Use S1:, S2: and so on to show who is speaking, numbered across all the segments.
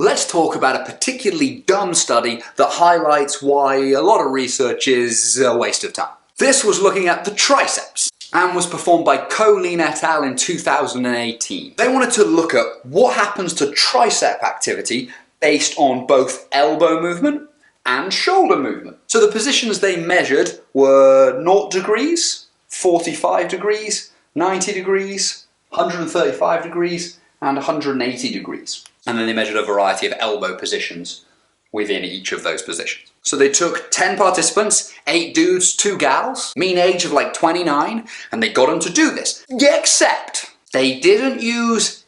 S1: Let's talk about a particularly dumb study that highlights why a lot of research is a waste of time. This was looking at the triceps and was performed by Colleen et al. In 2018. They wanted to look at what happens to tricep activity based on both elbow movement and shoulder movement. So the positions they measured were 0 degrees, 45 degrees, 90 degrees, 135 degrees, and 180 degrees. And then they measured a variety of elbow positions within each of those positions. So they took 10 participants, 8 dudes, 2 gals, mean age of like 29, and they got them to do this. Except they didn't use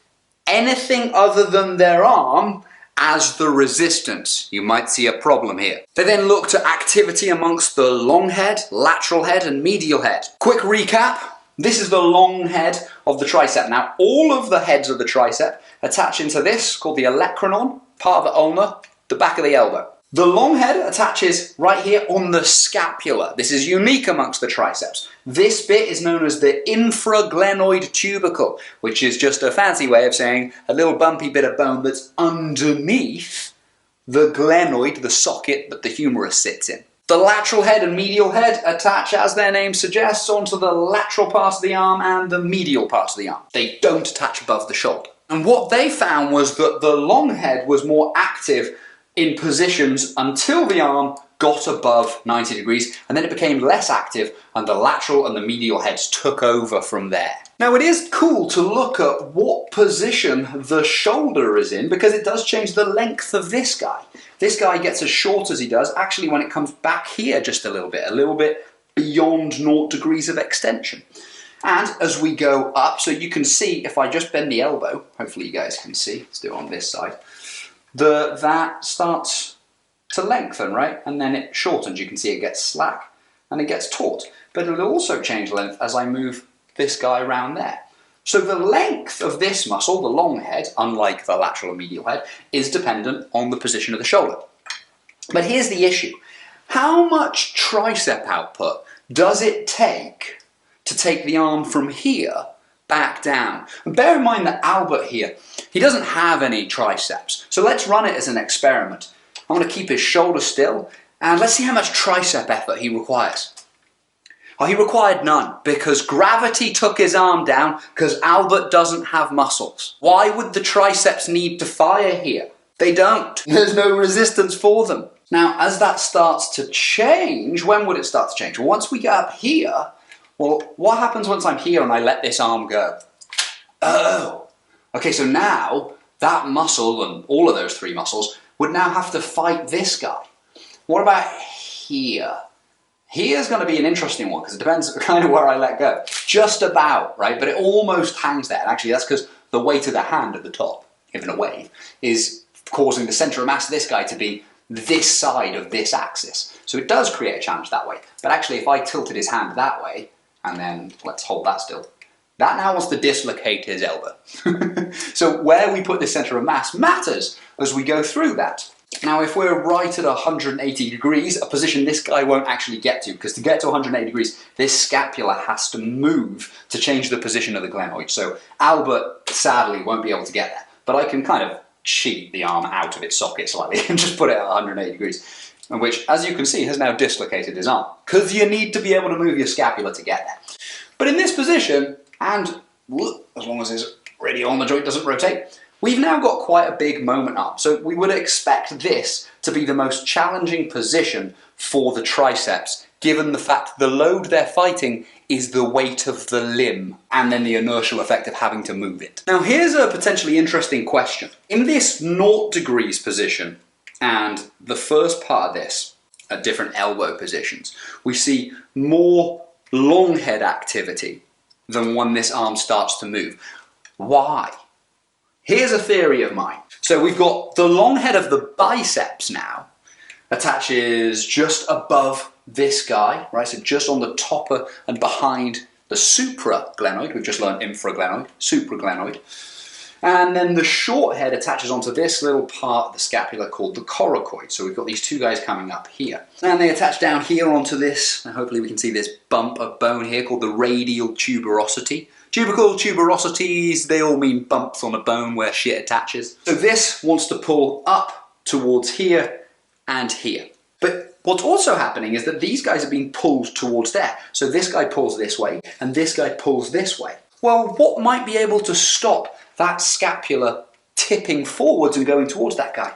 S1: anything other than their arm as the resistance. You might see a problem here. They then looked at activity amongst the long head, lateral head, and medial head. Quick recap. This is the long head of the tricep. Now, all of the heads of the tricep attach into this, called the olecranon, part of the ulna, the back of the elbow. The long head attaches right here on the scapula. This is unique amongst the triceps. This bit is known as the infraglenoid tubercle, which is just a fancy way of saying a little bumpy bit of bone that's underneath the glenoid, the socket that the humerus sits in. The lateral head and medial head attach, as their name suggests, onto the lateral part of the arm and the medial part of the arm. They don't attach above the shoulder. And what they found was that the long head was more active in positions until the arm got above 90 degrees, and then it became less active and the lateral and the medial heads took over from there. Now, it is cool to look at what position the shoulder is in because it does change the length of this guy. This guy gets as short as he does actually when it comes back here just a little bit beyond 0 degrees of extension. And as we go up, so you can see if I just bend the elbow, hopefully you guys can see, let's do it on this side, that starts to lengthen, right? And then it shortens. You can see it gets slack and it gets taut. But it'll also change length as I move this guy around there. So the length of this muscle, the long head, unlike the lateral and medial head, is dependent on the position of the shoulder. But here's the issue. How much tricep output does it take to take the arm from here back down? And bear in mind that Albert here, he doesn't have any triceps. So let's run it as an experiment. I'm going to keep his shoulder still and let's see how much tricep effort he requires. Oh, he required none because gravity took his arm down because Albert doesn't have muscles. Why would the triceps need to fire here? They don't. There's no resistance for them. Now, as that starts to change, when would it start to change? Well, once we get up here, well, what happens once I'm here and I let this arm go? Oh, okay, so now that muscle and all of those 3 muscles would now have to fight this guy. What about here? Here's going to be an interesting one because it depends kind of where I let go. Just about, right? But it almost hangs there. And actually, that's because the weight of the hand at the top, given a wave, is causing the center of mass of this guy to be this side of this axis. So it does create a challenge that way. But actually, if I tilted his hand that way, and then let's hold that still, that now wants to dislocate his elbow. So where we put the center of mass matters as we go through that. Now, if we're right at 180 degrees, a position this guy won't actually get to, because to get to 180 degrees, this scapula has to move to change the position of the glenoid. So Albert, sadly, won't be able to get there. But I can kind of cheat the arm out of its socket slightly and just put it at 180 degrees. Which, as you can see, has now dislocated his arm. Because you need to be able to move your scapula to get there. But in this position, and as long as his radial ulnar joint doesn't rotate, we've now got quite a big moment arm. So we would expect this to be the most challenging position for the triceps, given the fact the load they're fighting is the weight of the limb and then the inertial effect of having to move it. Now here's a potentially interesting question. In this 0 degrees position and the first part of this at different elbow positions, we see more long head activity than when this arm starts to move. Why? Here's a theory of mine. So we've got the long head of the biceps now attaches just above this guy, right? So just on the top and behind the supraglenoid. We've just learned infraglenoid, supraglenoid. And then the short head attaches onto this little part of the scapula called the coracoid. So we've got these two guys coming up here. And they attach down here onto this, and hopefully we can see this bump of bone here called the radial tuberosity. Tubercle tuberosities, they all mean bumps on a bone where shit attaches. So this wants to pull up towards here and here. But what's also happening is that these guys are being pulled towards there. So this guy pulls this way, and this guy pulls this way. Well, what might be able to stop that scapula tipping forwards and going towards that guy?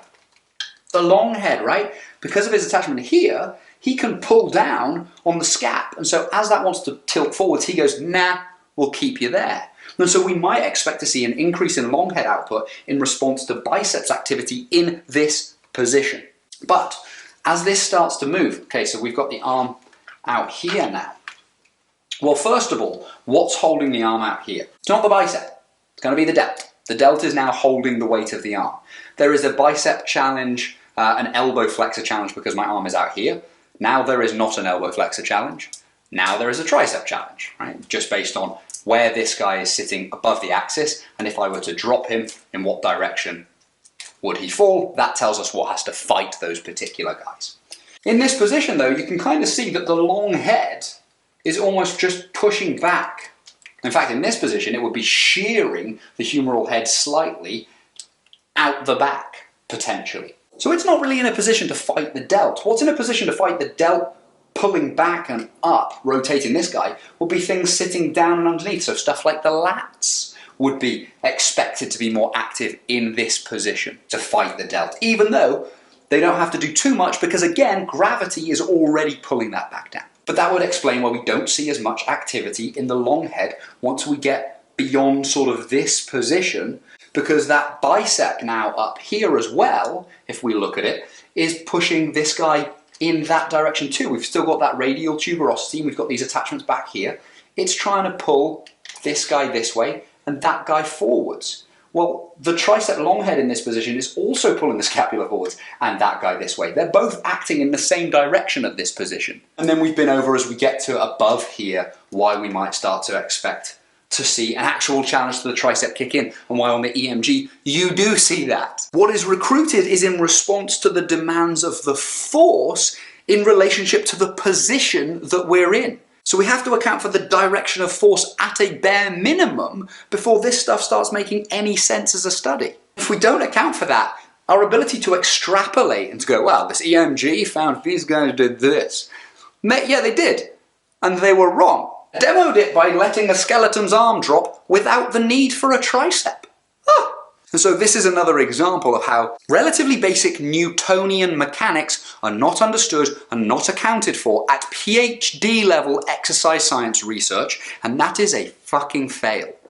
S1: The long head, right? Because of his attachment here, he can pull down on the scap. And so as that wants to tilt forwards, he goes, nah, we'll keep you there. And so we might expect to see an increase in long head output in response to biceps activity in this position. But as this starts to move, okay, so we've got the arm out here now. Well, first of all, what's holding the arm out here? It's not the bicep. It's going to be the delt. The delt is now holding the weight of the arm. There is a bicep challenge, an elbow flexor challenge because my arm is out here. Now there is not an elbow flexor challenge. Now there is a tricep challenge, right? Just based on where this guy is sitting above the axis, and if I were to drop him, in what direction would he fall? That tells us what has to fight those particular guys. In this position, though, you can kind of see that the long head is almost just pushing back. In fact, in this position, it would be shearing the humeral head slightly out the back, potentially. So it's not really in a position to fight the delt. What's in a position to fight the delt pulling back and up, rotating this guy, will be things sitting down and underneath. So stuff like the lats would be expected to be more active in this position to fight the delt, even though they don't have to do too much because, again, gravity is already pulling that back down. But that would explain why we don't see as much activity in the long head once we get beyond sort of this position, because that bicep now up here as well, if we look at it, is pushing this guy in that direction too. We've still got that radial tuberosity, we've got these attachments back here. It's trying to pull this guy this way and that guy forwards. Well, the tricep long head in this position is also pulling the scapula forwards and that guy this way. They're both acting in the same direction at this position. And then we've been over, as we get to above here, why we might start to expect to see an actual challenge to the tricep kick in, and why on the EMG you do see that. What is recruited is in response to the demands of the force in relationship to the position that we're in. So we have to account for the direction of force at a bare minimum before this stuff starts making any sense as a study. If we don't account for that, our ability to extrapolate and to go, well, this EMG found these guys did this. Yeah, they did. And they were wrong. I demoed it by letting a skeleton's arm drop without the need for a tricep. And so this is another example of how relatively basic Newtonian mechanics are not understood and not accounted for at PhD level exercise science research, and that is a fucking fail.